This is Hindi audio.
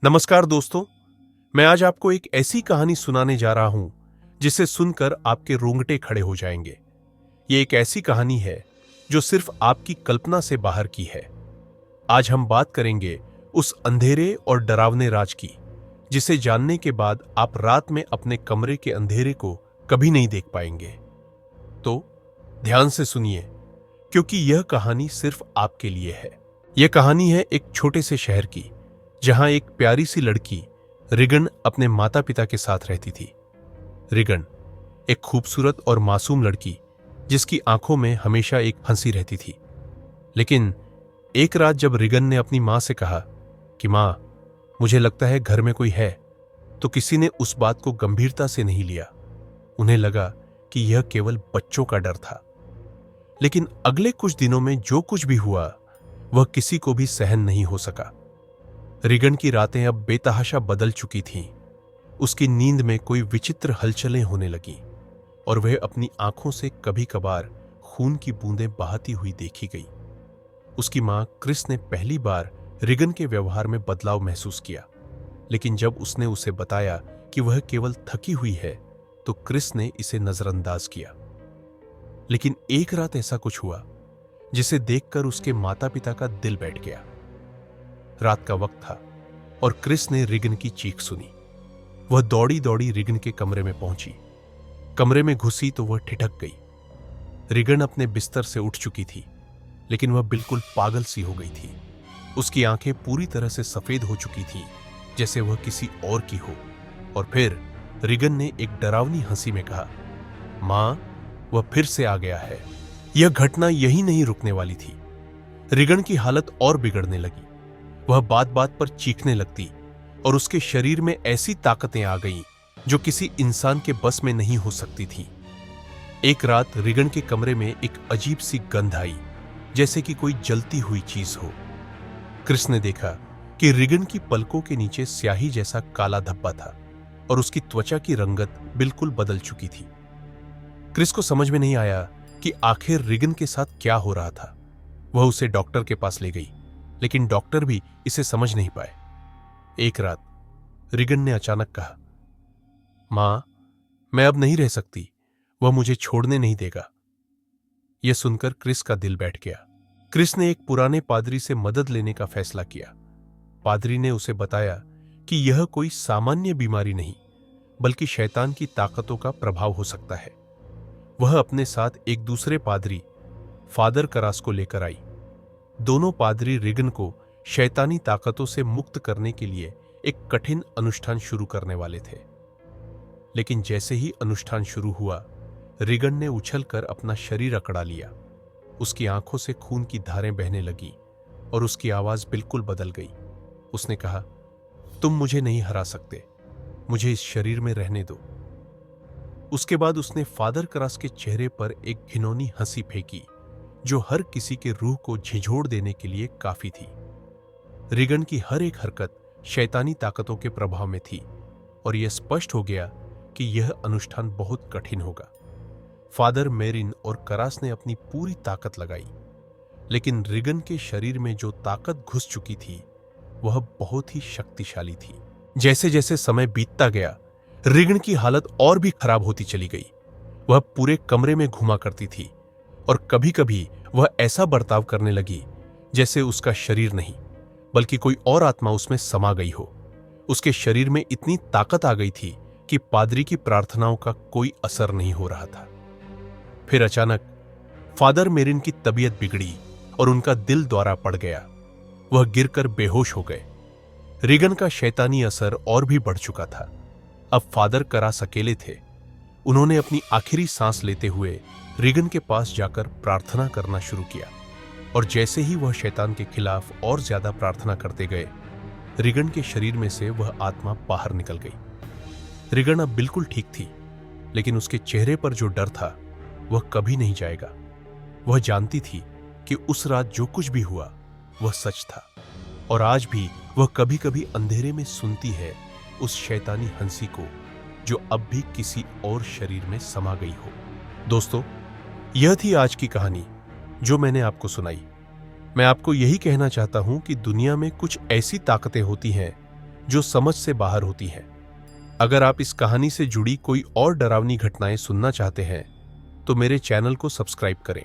नमस्कार दोस्तों, मैं आज आपको एक ऐसी कहानी सुनाने जा रहा हूं जिसे सुनकर आपके रोंगटे खड़े हो जाएंगे। ये एक ऐसी कहानी है जो सिर्फ आपकी कल्पना से बाहर की है। आज हम बात करेंगे उस अंधेरे और डरावने राज की, जिसे जानने के बाद आप रात में अपने कमरे के अंधेरे को कभी नहीं देख पाएंगे। तो ध्यान से सुनिए, क्योंकि यह कहानी सिर्फ आपके लिए है। यह कहानी है एक छोटे से शहर की, जहां एक प्यारी सी लड़की रिगन अपने माता पिता के साथ रहती थी। रिगन एक खूबसूरत और मासूम लड़की, जिसकी आंखों में हमेशा एक हंसी रहती थी। लेकिन एक रात जब रिगन ने अपनी मां से कहा कि मां, मुझे लगता है घर में कोई है, तो किसी ने उस बात को गंभीरता से नहीं लिया। उन्हें लगा कि यह केवल बच्चों का डर था। लेकिन अगले कुछ दिनों में जो कुछ भी हुआ, वह किसी को भी सहन नहीं हो सका। रिगन की रातें अब बेतहाशा बदल चुकी थीं। उसकी नींद में कोई विचित्र हलचलें होने लगीं और वह अपनी आंखों से कभी कभार खून की बूंदें बहाती हुई देखी गई। उसकी मां क्रिस ने पहली बार रिगन के व्यवहार में बदलाव महसूस किया, लेकिन जब उसने उसे बताया कि वह केवल थकी हुई है, तो क्रिस ने इसे नजरअंदाज किया। लेकिन एक रात ऐसा कुछ हुआ जिसे देखकर उसके माता पिता का दिल बैठ गया। रात का वक्त था और क्रिस ने रिगन की चीख सुनी। वह दौड़ी दौड़ी रिगन के कमरे में पहुंची। कमरे में घुसी तो वह ठिठक गई। रिगन अपने बिस्तर से उठ चुकी थी, लेकिन वह बिल्कुल पागल सी हो गई थी। उसकी आंखें पूरी तरह से सफेद हो चुकी थीं, जैसे वह किसी और की हो। और फिर रिगन ने एक डरावनी हंसी में कहा, मां, वह फिर से आ गया है। यह घटना यही नहीं रुकने वाली थी। रिगन की हालत और बिगड़ने लगी। वह बात बात पर चीखने लगती और उसके शरीर में ऐसी ताकतें आ गईं जो किसी इंसान के बस में नहीं हो सकती थीं। एक रात रिगन के कमरे में एक अजीब सी गंध आई, जैसे कि कोई जलती हुई चीज हो। क्रिस ने देखा कि रिगन की पलकों के नीचे स्याही जैसा काला धब्बा था और उसकी त्वचा की रंगत बिल्कुल बदल चुकी थी। क्रिस को समझ में नहीं आया कि आखिर रिगन के साथ क्या हो रहा था। वह उसे डॉक्टर के पास ले गई, लेकिन डॉक्टर भी इसे समझ नहीं पाए। एक रात रिगन ने अचानक कहा, मां, मैं अब नहीं रह सकती। वह मुझे छोड़ने नहीं देगा। यह सुनकर क्रिस का दिल बैठ गया। क्रिस ने एक पुराने पादरी से मदद लेने का फैसला किया। पादरी ने उसे बताया कि यह कोई सामान्य बीमारी नहीं, बल्कि शैतान की ताकतों का प्रभाव हो सकता है। वह अपने साथ एक दूसरे पादरी, फादर करास को लेकर आई। दोनों पादरी रिगन को शैतानी ताकतों से मुक्त करने के लिए एक कठिन अनुष्ठान शुरू करने वाले थे। लेकिन जैसे ही अनुष्ठान शुरू हुआ, रिगन ने उछलकर अपना शरीर अकड़ा लिया। उसकी आंखों से खून की धारें बहने लगी और उसकी आवाज बिल्कुल बदल गई। उसने कहा, तुम मुझे नहीं हरा सकते, मुझे इस शरीर में रहने दो। उसके बाद उसने फादर करास के चेहरे पर एक घिनौनी हंसी फेंकी, जो हर किसी के रूह को झिझोड़ देने के लिए काफी थी। रिगन की हर एक हरकत शैतानी ताकतों के प्रभाव में थी और यह स्पष्ट हो गया कि यह अनुष्ठान बहुत कठिन होगा। फादर मेरिन और करास ने अपनी पूरी ताकत लगाई, लेकिन रिगन के शरीर में जो ताकत घुस चुकी थी, वह बहुत ही शक्तिशाली थी। जैसे जैसे समय बीतता गया, रिगन की हालत और भी खराब होती चली गई। वह पूरे कमरे में घुमा करती थी और कभी कभी वह ऐसा बर्ताव करने लगी जैसे उसका शरीर नहीं, बल्कि कोई और आत्मा उसमें समा गई हो। उसके शरीर में इतनी ताकत आ गई थी कि पादरी की प्रार्थनाओं का कोई असर नहीं हो रहा था। फिर अचानक फादर मेरिन की तबीयत बिगड़ी और उनका दिल दौरा पड़ गया। वह गिरकर बेहोश हो गए। रिगन का शैतानी असर और भी बढ़ चुका था। अब फादर करास अकेले थे। उन्होंने अपनी आखिरी सांस लेते हुए रिगन के पास जाकर प्रार्थना करना शुरू किया, और जैसे ही वह शैतान के खिलाफ और ज्यादा प्रार्थना करते गए, रिगन के शरीर में से वह आत्मा बाहर निकल गई। रिगन अब बिल्कुल ठीक थी, लेकिन उसके चेहरे पर जो डर था, वह कभी नहीं जाएगा। वह जानती थी कि उस रात जो कुछ भी हुआ, वह सच था, और आज भी वह कभी कभी अंधेरे में सुनती है उस शैतानी हंसी को, जो अब भी किसी और शरीर में समा गई हो। दोस्तों, यह थी आज की कहानी जो मैंने आपको सुनाई। मैं आपको यही कहना चाहता हूं कि दुनिया में कुछ ऐसी ताकतें होती हैं जो समझ से बाहर होती हैं। अगर आप इस कहानी से जुड़ी कोई और डरावनी घटनाएं सुनना चाहते हैं तो मेरे चैनल को सब्सक्राइब करें।